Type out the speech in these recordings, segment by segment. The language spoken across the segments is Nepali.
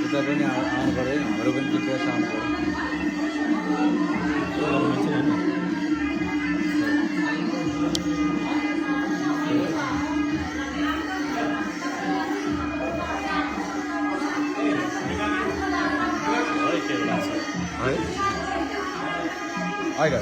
kita पनि आउनु पर्यो हाम्रो पनि जिज्ञासा आउनु पर्यो आइगा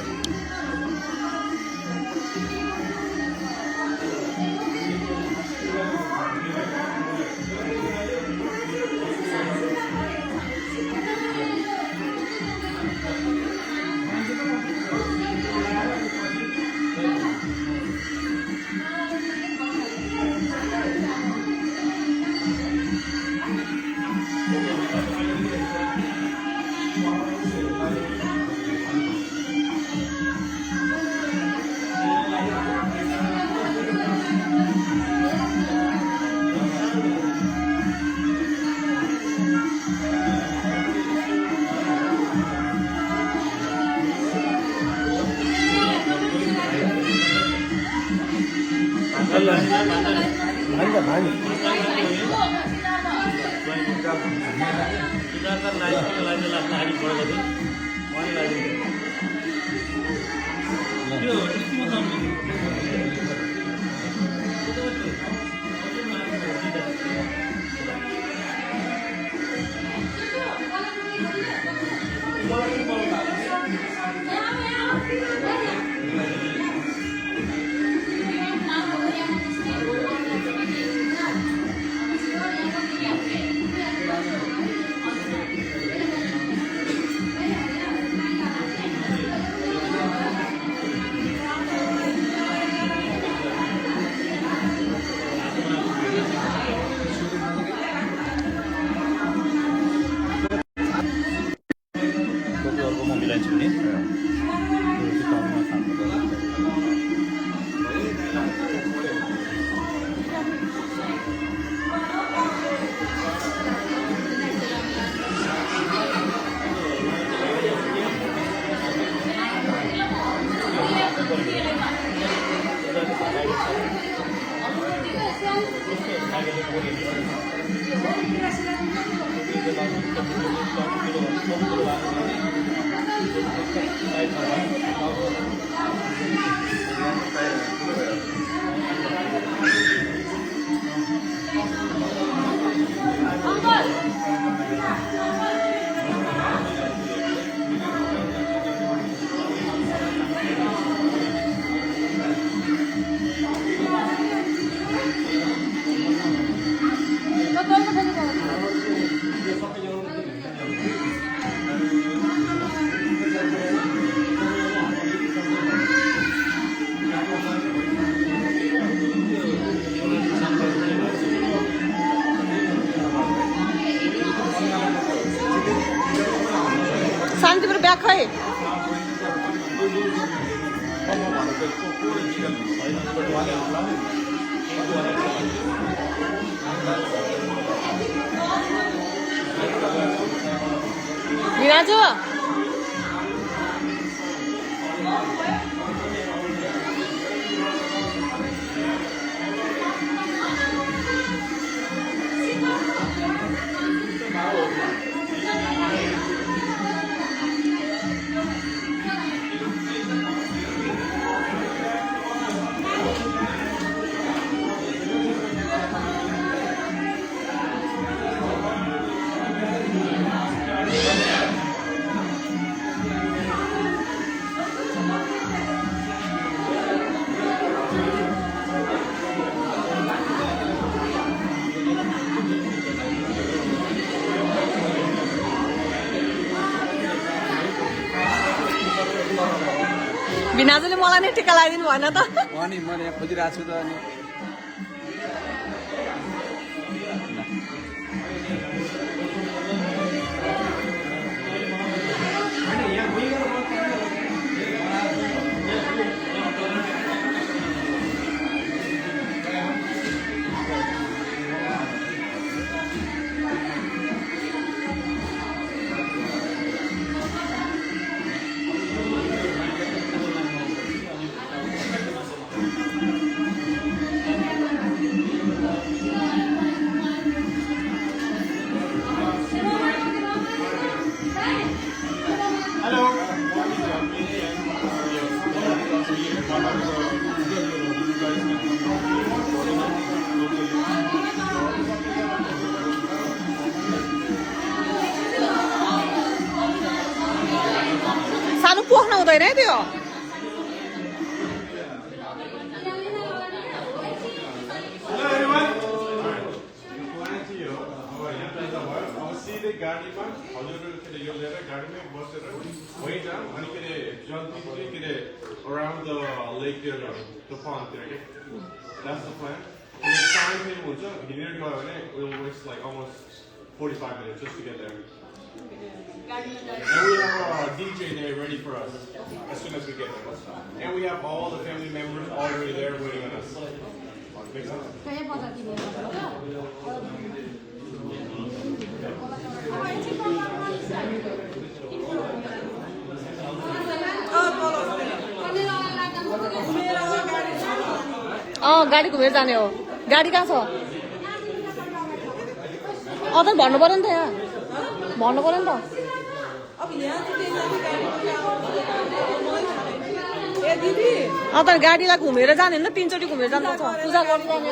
미라주 बिनाजुले मलाई नै टिका लगाइदिनु भएन त अनि मैले यहाँ खोजिरहेको छु त अनि सानो पोख्न हुँदैन है त्यो गाडीमा हजुरहरू के यो लिएर गाडीमै बसेर वहीँ जाम अनि के अरे जल्दी के अरे around the lake there the pond there okay that's the plan and the time frame हुन्छ हिँडेर गयो भने it will waste like almost 45 minutes just to get there and we have our DJ there ready for us as soon as we get there and we have all the family members already there waiting on us make sense गाडी घुमेर जाने हो गाडी कहाँ छ त भन्नु पर्यो नि त यहाँ भन्नु पर्यो नि त त गाडीलाई घुमेर जाने होइन 3 चोटि घुमेर जानु छ पूजा गरिरहने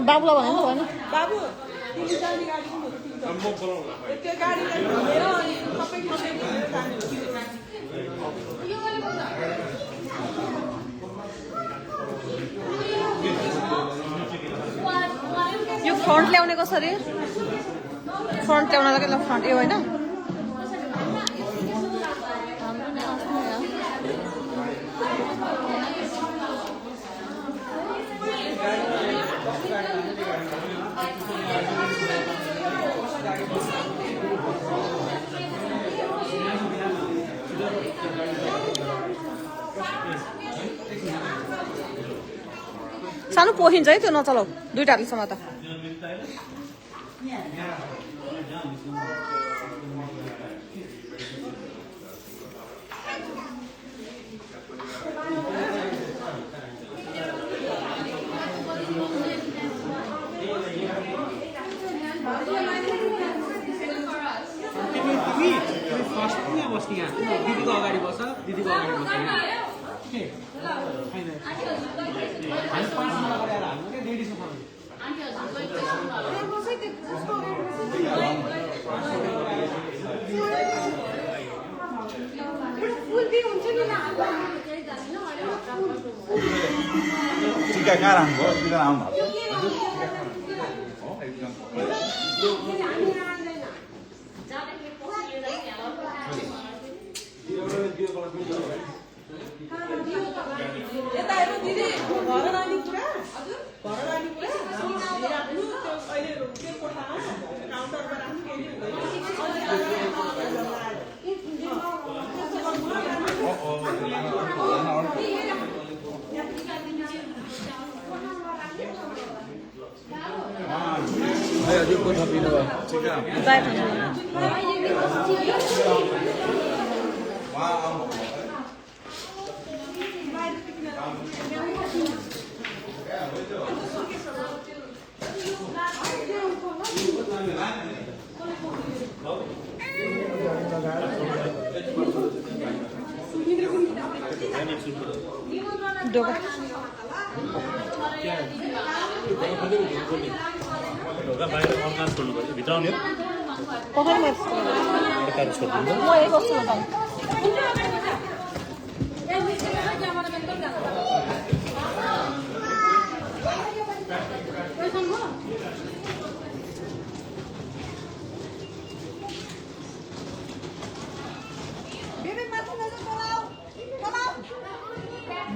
बाबुलाई भन्नु भएन बाबु यो फ्रन्ट ल्याउने कसरी फ्रन्ट ल्याउनलाई के फ्रन्ट यो होइन सानो पोखिन्छ है त्यो नचलाउ दुईटा हातसँग त दिदीको अगाडि बस्छ दिदीको अगाडि बस्छ टिका कहाँ राख्नुभयो टिका आउनु यता हेर्नु दिदी घर लाने कुरा घर लाने कुरा राख्नु त्यो अहिले त्यो कोठामा काउन्टरमा राख्नु केही हुँदैन 再出去。दोगा ढोका बाहिर अनलाइन छोड्नु पर्छ भित्र आउने हो कसरी म यही बस्छु न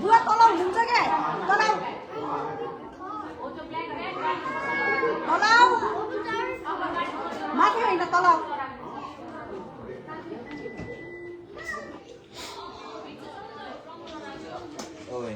बुवा तलाउ हुन्छ के तलाउ तलाउ माथि होइन तलाउ ओए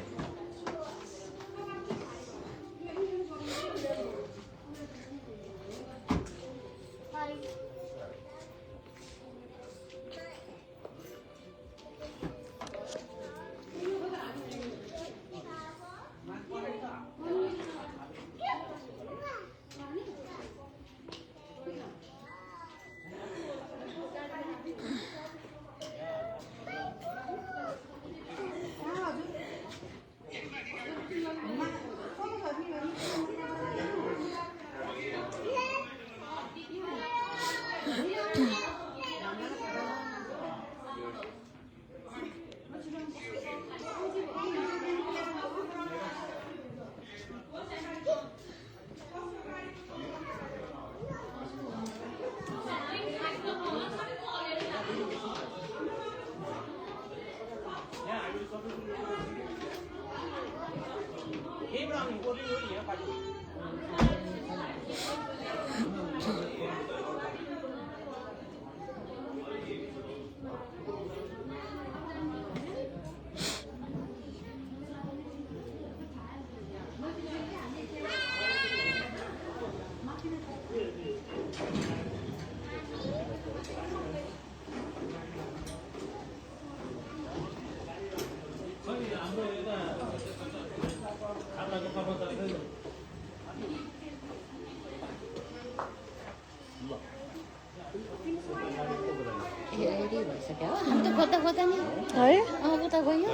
हम तो खोता खोता नहीं है खोता गयो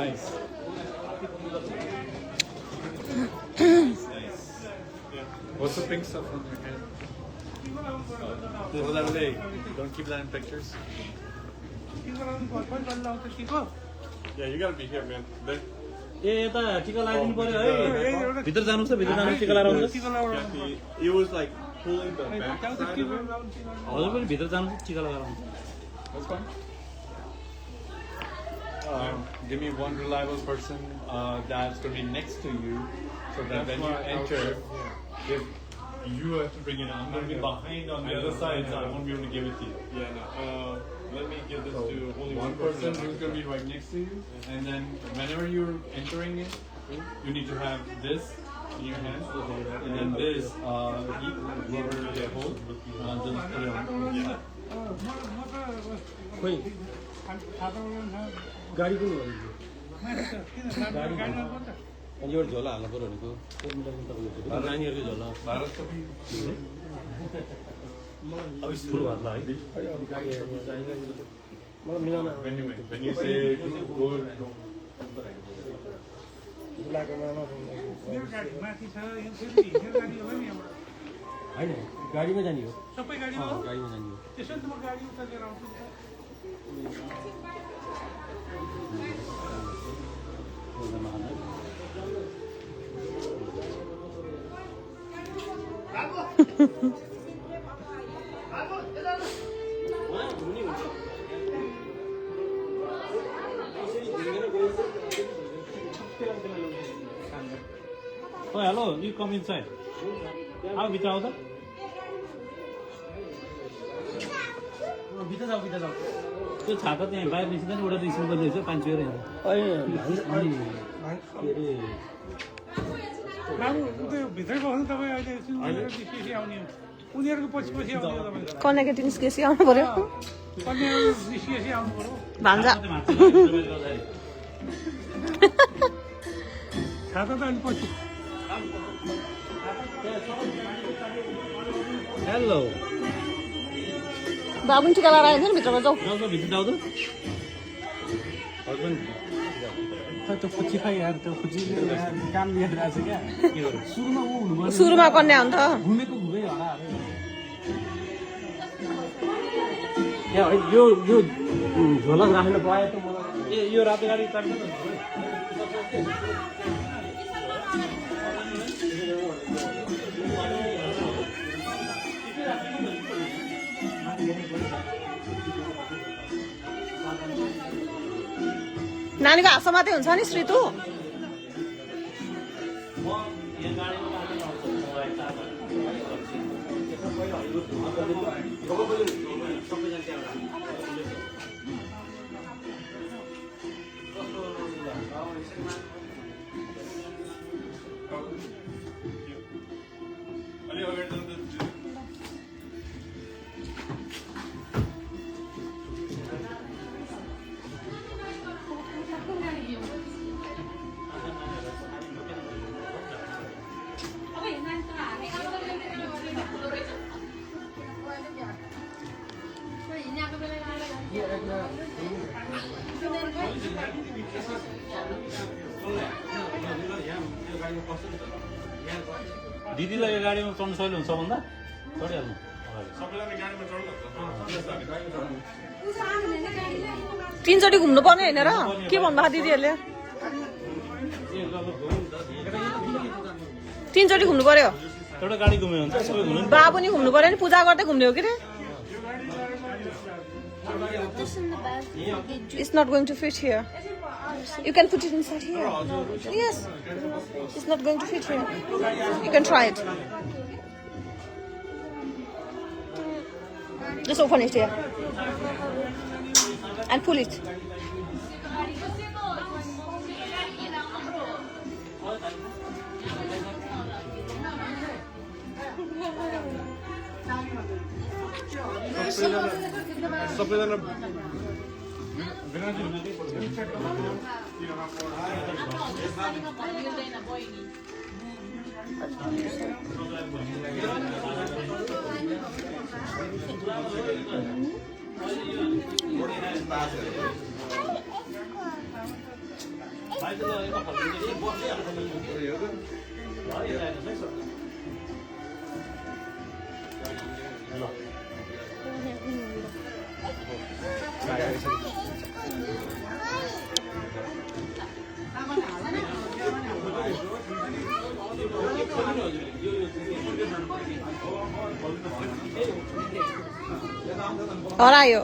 What's the pink stuff on your head? Don't keep that in pictures. Yeah, you gotta be here, man. ए यता टिका लगाइदिनु पर्यो है भित्र जानुस् त भित्र जानु टिका लगाएर आउनुहोस् It was like pulling the back side of it. हजुर पनि भित्र जानुस् टिका लगाएर आउनुहोस् That's fine. Give me one reliable person that's going to be next to you so that when you enter, if you have to bring it, I'm going to be behind on the other side, so I won't be able to give it to you. Yeah, no. Let me give this to only One person who's going to be right next to you, and then whenever you're entering it, you need to have this in your hand, and then this, whoever they hold, just put it on. खोइ गाडी कुन हो गाडी अनि एउटा झोला हाल्नु पर्यो भनेको नानीहरूको झोला अब स्कुल भन्ला है मलाई मिलाउन When you say go, होइन गाडीमा जाने हो सबै गाडीमा जाने हो त्यसो त म गाडी उता लिएर आउँछु Oh, hello, you come inside. How भित्र आउँदा भित्र जाऊ त्यो छाता त्यहाँ बाहिर निस्किँदा नि एउटा निस्किनु पर्ने रहेछ 5 रुपियाँ बाबु त्यो भित्रै बस्नु तपाईँ अहिले एकछिन निस्केपछि आउने हो उनीहरूको पछि पछि आउने तपाईँ कनेक्टिभ निस्केपछि आउनु पर्यो कन्याहरू निस्किएपछि आउनु पर्यो भान्जा खाता त अलिक पछि हेलो बाबु पनि टिका लगाएर आइन्छ नि भित्रमा जाऊ भित्र जाऊ त खै त्यो पछि खै यार त्यो पछि काम लिएर आएको छ क्या सुरुमा ऊ हुनुपर्छ सुरुमा कन्या हो नि त घुमेको घुमै होला यो झोलक राख्न पाए त मलाई यो रातो गाडी चाहिन्छ नानीको हातमा मात्रै हुन्छ नि श्रीतु दिदीलाई यो गाडीमा चढ्नु सजिलो हुन्छ भन्दा चढिहाल्नु सबैजना गाडीमा चढ्नु तीनचोटि घुम्नु पर्ने होइन र के भन्नुभयो दिदीहरूले तीनचोटि घुम्नु पर्यो एउटा गाडी घुम्यो भने सबै घुम्नु बाबु नि घुम्नु पर्यो नि पूजा गर्दै घुम्ने हो कि रे It's not going to fit here. You can put it inside here. Yes. It's not going to fit here. You can try it. Just open it here. And pull it. सबैजना हरायो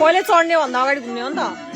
पहिले चढ्ने भन्दा अगाडि घुम्ने हो नि त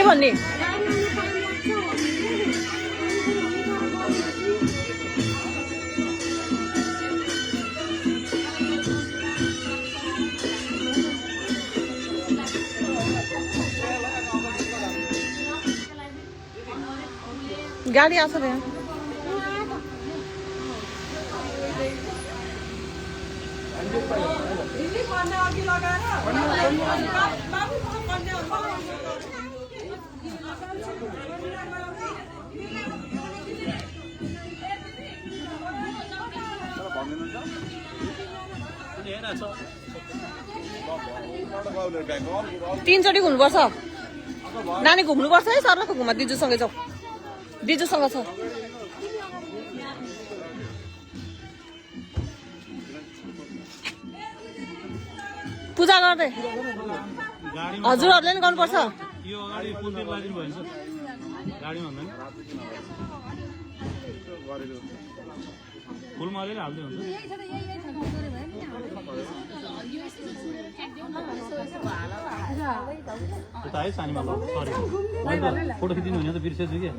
के भन्ने गाडी आछ त्यहाँ तीनचोटि घुम्नुपर्छ नानी घुम्नुपर्छ है सर्लको घुमा दिजुसँगै जाऊ दिजुसँग छ पूजा गर्दै हजुरहरूले नि गर्नुपर्छ यो अगाडि पुलतिर लादिनु भएछ गाडीमा भन्दा नि फुलमा अलिअलि हाल्दै हुन्छ यता है सानीमा ल सरी मैले त फोटो खिचिदिनु हुने त बिर्सेछु कि ल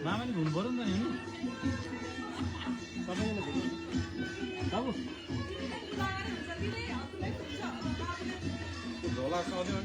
मामाले घुम्नु पर्यो नि त नि बाबु झोला सधैँ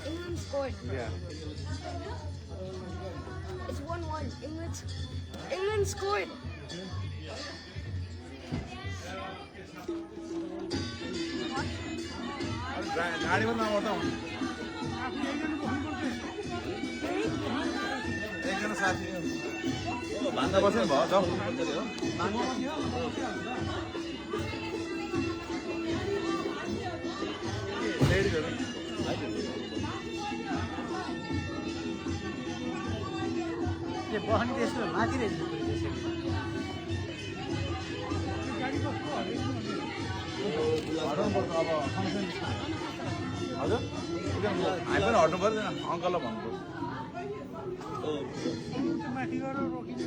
England scored. Yeah. It's 1-1. England scored. गाडीमा नआउँदा एकजना साथी भान्दा बस्यो भयो जाऊ बहनी त्यसको माथि रहेछ हजुर हामी पनि हट्नु पर्दैन अङ्कललाई भन्नु माथि गएर रोकिन्छ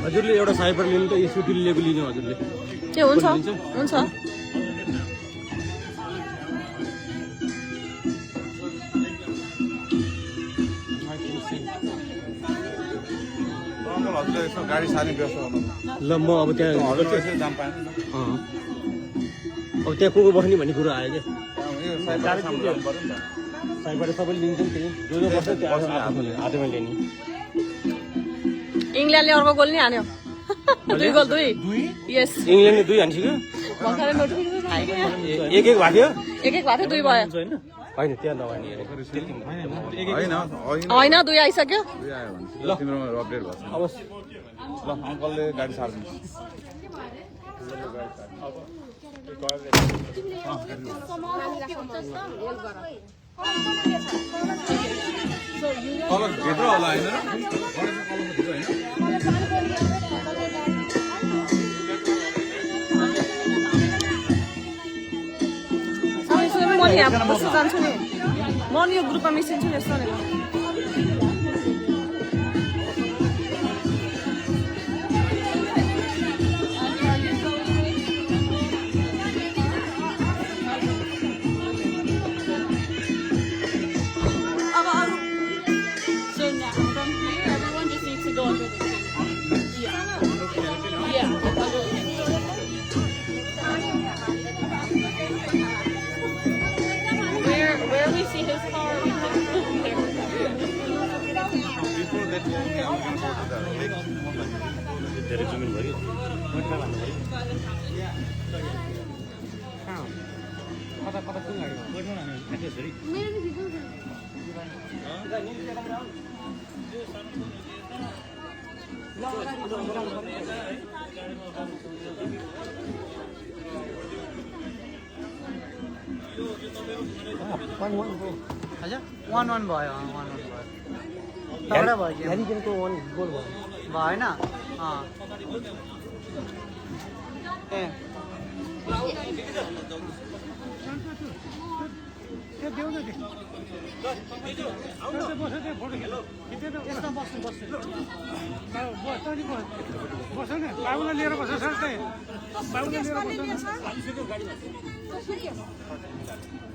हजुरले एउटा साइबर लिनु त स्कुटी लिएको लिनु हजुरले त्यो हुन्छ हुन्छ अङ्कल हजुरले यसो गाडी सार्ने व्यवस्था गर्नु ल म अब त्यहाँ हजुरले यसो दाम पाएन अब त्यहाँ को बस्ने भन्ने कुरा आयो क्या यो साइबर सामने गर्नु पर्यो नि त साइबाट सबैले लिन्छ नि त्यही जो जो बस्छ त्यो आधैमा लिने इङ्ल्यान्डले अर्को गोल नि हान्यो 2 गोल 2 यस इङ्ल्यान्डले 2 हानिसक्यो भर्खरै नोटिफिकेसन आयो क्या एक एक भएको थियो एक एक भएको 2 भयो होइन त्यहाँ नभए होइन 2 आइसक्यो ल तिम्रोमा अपडेट भएको छ अवश्य ल अङ्कलले गाडी सार्नु कलर भित्र होला होइन म नि यहाँ बस्न जान्छु नि म नि यो ग्रुपमा मिसिन्छु नि यस्तो भनेको So now from here, everyone just needs to go under the tree. Yeah. Yeah. Where we see his car, we can Before that, we are going to go to the lake. धेरै जमिन भयो कता कता कुन गाडी हजुर 1-1 भयो 1-1 भयो तगडा भयो ह्यारिकेनको 1 गोल भयो भएन ए बाबुलाई लिएर बस्छ सर त्यही बाबुलाई लिएर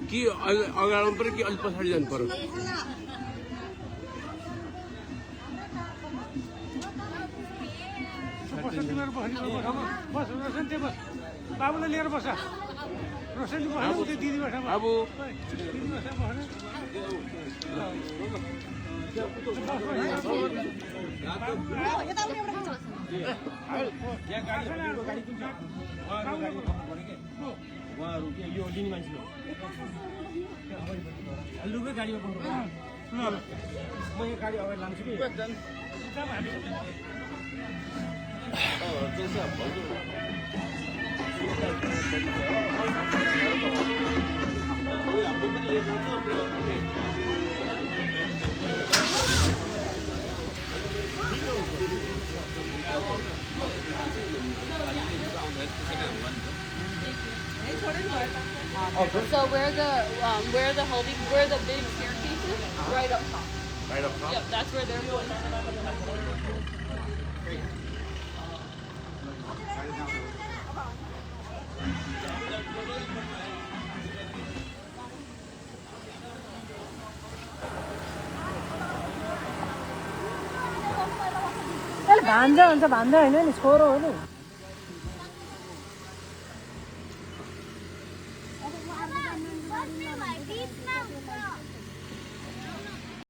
कि अगाडि पर्यो कि अलिक पछाडि जानु पर्यो बस रोशन त्यही बस बाबुलाई लिएर बस्छ रोशनले बस्नु त्यो दिदी बस्छ अब दिदी बस्छ बस्नु उहाँहरू यो लिने मान्छे हो लुकै गाडीमा पठाउनु ल म यो गाडी अगाडि लान्छु कि So where the big staircase is, right up top. Right up top? Yep, that's where they're going. भान्जा हुन्छ भान्जा होइन नि छोरो हो नि बिचमा हुन्छ